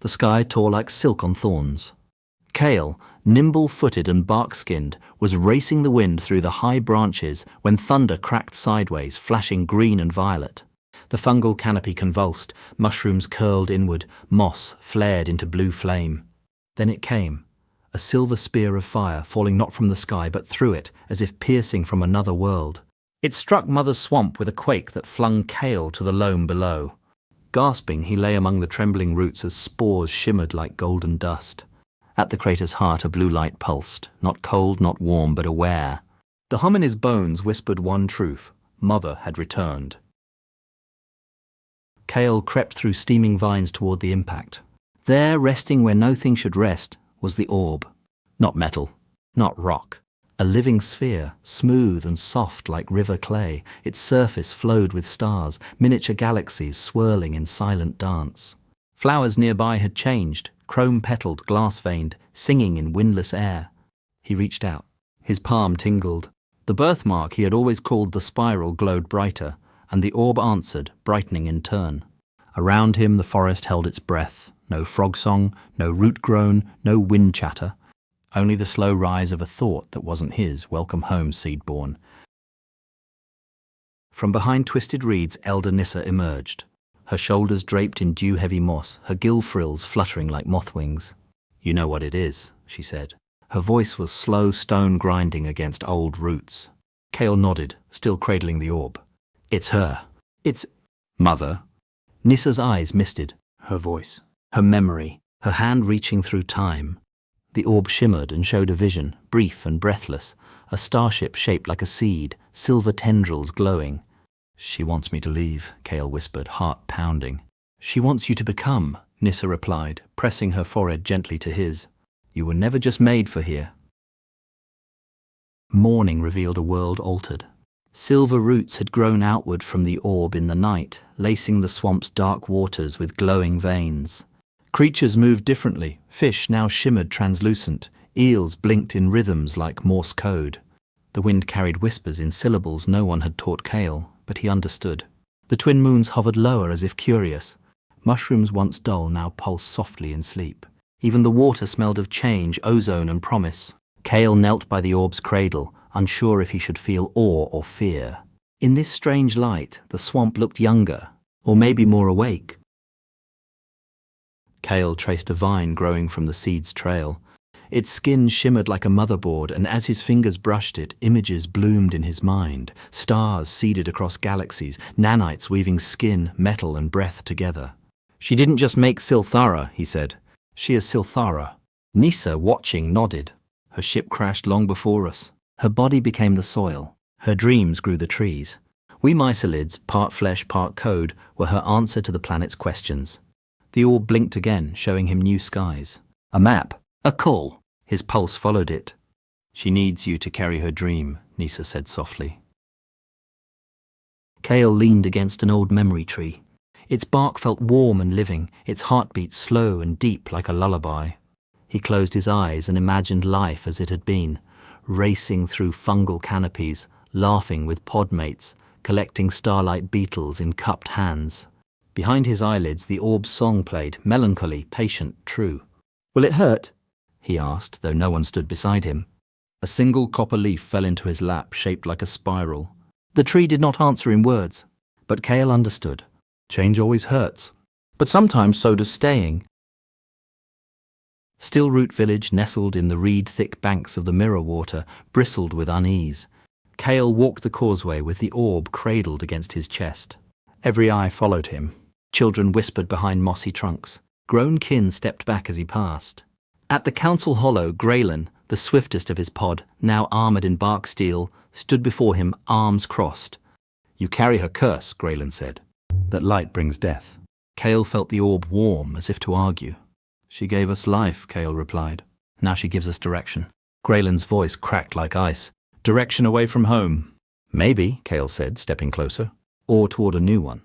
The sky tore like silk on thorns. Kael, nimble-footed and bark-skinned, was racing the wind through the high branches when thunder cracked sideways, flashing green and violet. The fungal canopy convulsed, mushrooms curled inward, moss flared into blue flame. Then it came, a silver spear of fire falling not from the sky but through it, as if piercing from another world. It struck Mother's Swamp with a quake that flung Kael to the loam below. Gasping, he lay among the trembling roots as spores shimmered like golden dust. At the crater's heart a blue light pulsed, not cold, not warm, but aware. The hum in his bones whispered one truth: Mother had returned. Kael crept through steaming vines toward the impact. There, resting where no thing should rest, was the orb. Not metal, not rock. A living sphere, smooth and soft like river clay. Its surface flowed with stars, miniature galaxies swirling in silent dance. Flowers nearby had changed, chrome-petaled, glass-veined, singing in windless air. He reached out. His palm tingled. The birthmark he had always called the spiral glowed brighter, and the orb answered, brightening in turn. Around him the forest held its breath. No frog song, no root groan, no wind chatter. Only the slow rise of a thought that wasn't his. Welcome home, seed-born. From behind twisted reeds, Elder Nissa emerged. Her shoulders draped in dew-heavy moss, her gill frills fluttering like moth wings. You know what it is, she said. Her voice was slow stone grinding against old roots. Kael nodded, still cradling the orb. It's her. It's Mother. Nissa's eyes misted. Her voice. Her memory. Her hand reaching through time. The orb shimmered and showed a vision, brief and breathless. A starship shaped like a seed, silver tendrils glowing. She wants me to leave, Kael whispered, heart pounding. She wants you to become, Nissa replied, pressing her forehead gently to his. You were never just made for here. Morning revealed a world altered. Silver roots had grown outward from the orb in the night, lacing the swamp's dark waters with glowing veins. Creatures moved differently. Fish now shimmered translucent. Eels blinked in rhythms like Morse code. The wind carried whispers in syllables no one had taught Kael, but he understood. The twin moons hovered lower as if curious. Mushrooms once dull now pulsed softly in sleep. Even the water smelled of change, ozone and promise. Kael knelt by the orb's cradle, unsure if he should feel awe or fear. In this strange light, the swamp looked younger, or maybe more awake. Kael traced a vine growing from the seed's trail. Its skin shimmered like a motherboard, and as his fingers brushed it, images bloomed in his mind. Stars seeded across galaxies, nanites weaving skin, metal and breath together. She didn't just make Silthara, he said. She is Silthara. Nissa, watching, nodded. Her ship crashed long before us. Her body became the soil. Her dreams grew the trees. We mycelids, part flesh, part code, were her answer to the planet's questions. The orb blinked again, showing him new skies. A map. A call. His pulse followed it. She needs you to carry her dream, Nissa said softly. Kael leaned against an old memory tree. Its bark felt warm and living, its heartbeat slow and deep like a lullaby. He closed his eyes and imagined life as it had been, racing through fungal canopies, laughing with podmates, collecting starlight beetles in cupped hands. Behind his eyelids the orb's song played, melancholy, patient, true. Will it hurt? He asked, though no one stood beside him. A single copper leaf fell into his lap, shaped like a spiral. The tree did not answer in words, but Kael understood. Change always hurts, but sometimes so does staying. Stillroot Village, nestled in the reed-thick banks of the mirror water, bristled with unease. Kael walked the causeway with the orb cradled against his chest. Every eye followed him. Children whispered behind mossy trunks. Grown kin stepped back as he passed. At the council hollow, Graylin, the swiftest of his pod, now armoured in bark steel, stood before him, arms crossed. You carry her curse, Graylin said. That light brings death. Kael felt the orb warm, as if to argue. She gave us life, Kael replied. Now she gives us direction. Graylin's voice cracked like ice. Direction away from home. Maybe, Kael said, stepping closer. Or toward a new one.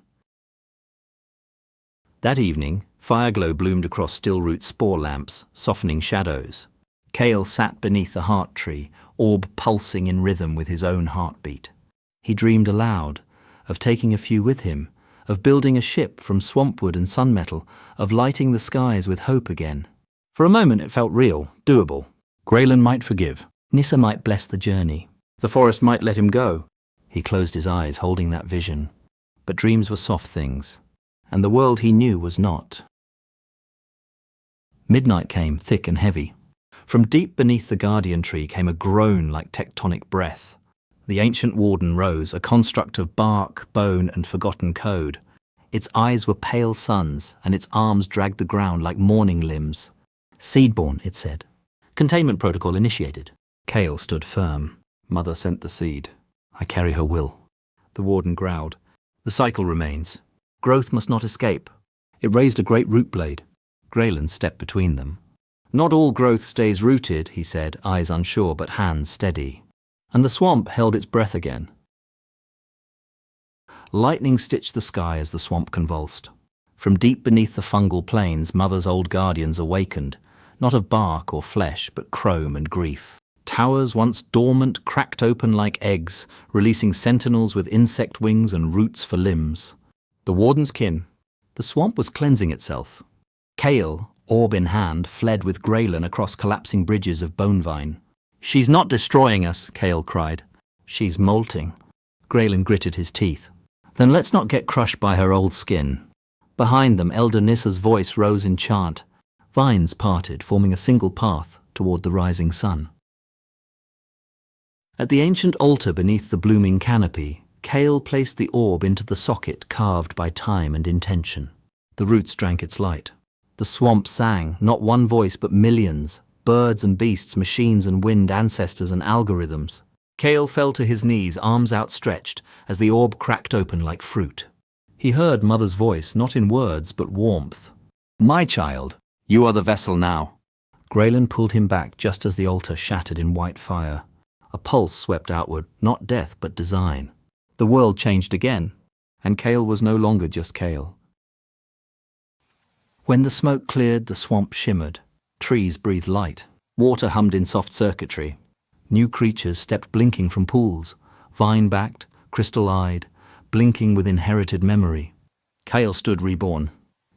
That evening, fireglow bloomed across Stillroot spore lamps, softening shadows. Kael sat beneath the heart tree, orb pulsing in rhythm with his own heartbeat. He dreamed aloud, of taking a few with him, of building a ship from swampwood and sunmetal, of lighting the skies with hope again. For a moment it felt real, doable. Graylin might forgive. Nissa might bless the journey. The forest might let him go. He closed his eyes, holding that vision. But dreams were soft things, and the world he knew was not. Midnight came, thick and heavy. From deep beneath the guardian tree came a groan like tectonic breath. The ancient warden rose, a construct of bark, bone, and forgotten code. Its eyes were pale suns, and its arms dragged the ground like mourning limbs. Seedborn, it said. Containment protocol initiated. Kael stood firm. Mother sent the seed. I carry her will. The warden growled. The cycle remains. Growth must not escape. It raised a great root blade. Graylin stepped between them. Not all growth stays rooted, he said, eyes unsure but hands steady. And the swamp held its breath again. Lightning stitched the sky as the swamp convulsed. From deep beneath the fungal plains, Mother's old guardians awakened, not of bark or flesh, but chrome and grief. Towers once dormant cracked open like eggs, releasing sentinels with insect wings and roots for limbs. The warden's kin. The swamp was cleansing itself. Kael, orb in hand, fled with Graylin across collapsing bridges of bonevine. She's not destroying us, Kael cried. She's molting. Graylin gritted his teeth. Then let's not get crushed by her old skin. Behind them, Elder Nissa's voice rose in chant. Vines parted, forming a single path toward the rising sun. At the ancient altar beneath the blooming canopy, Kael placed the orb into the socket carved by time and intention. The roots drank its light. The swamp sang, not one voice but millions, birds and beasts, machines and wind, ancestors and algorithms. Kael fell to his knees, arms outstretched, as the orb cracked open like fruit. He heard Mother's voice, not in words but warmth. My child, you are the vessel now. Graylin pulled him back just as the altar shattered in white fire. A pulse swept outward, not death but design. The world changed again, and Kael was no longer just Kael. When the smoke cleared, the swamp shimmered. Trees breathed light. Water hummed in soft circuitry. New creatures stepped blinking from pools, vine-backed, crystal-eyed, blinking with inherited memory. Kael stood reborn.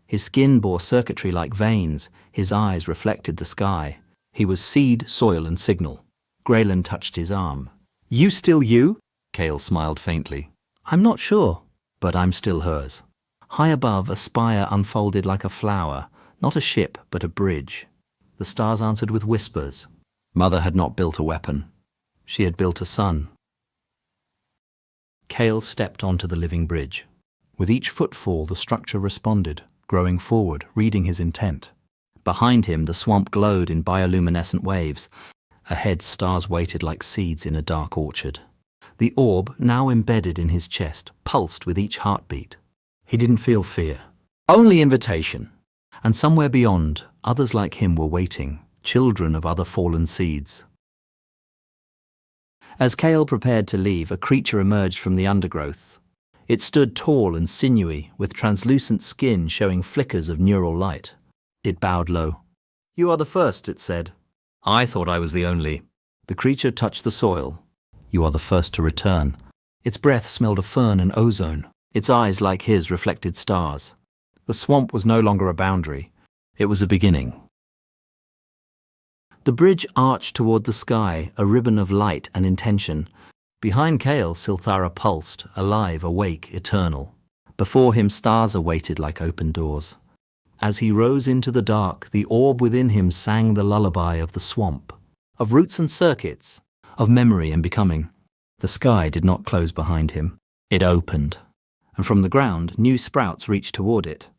His skin bore circuitry like veins. His eyes reflected the sky. He was seed, soil, and signal. Graylin touched his arm. You still you? Kael smiled faintly. I'm not sure, but I'm still hers. High above, a spire unfolded like a flower, not a ship, but a bridge. The stars answered with whispers. Mother had not built a weapon. She had built a sun. Kael stepped onto the living bridge. With each footfall, the structure responded, growing forward, reading his intent. Behind him, the swamp glowed in bioluminescent waves. Ahead, stars waited like seeds in a dark orchard. The orb, now embedded in his chest, pulsed with each heartbeat. He didn't feel fear, only invitation. And somewhere beyond, others like him were waiting, children of other fallen seeds. As Kael prepared to leave, a creature emerged from the undergrowth. It stood tall and sinewy, with translucent skin showing flickers of neural light. It bowed low. You are the first, it said. I thought I was the only. The creature touched the soil. You are the first to return. Its breath smelled of fern and ozone. Its eyes, like his, reflected stars. The swamp was no longer a boundary. It was a beginning. The bridge arched toward the sky, a ribbon of light and intention. Behind Kael, Silthara pulsed, alive, awake, eternal. Before him, stars awaited like open doors. As he rose into the dark, the orb within him sang the lullaby of the swamp, of roots and circuits, of memory and becoming. The sky did not close behind him. It opened. And from the ground, new sprouts reached toward it.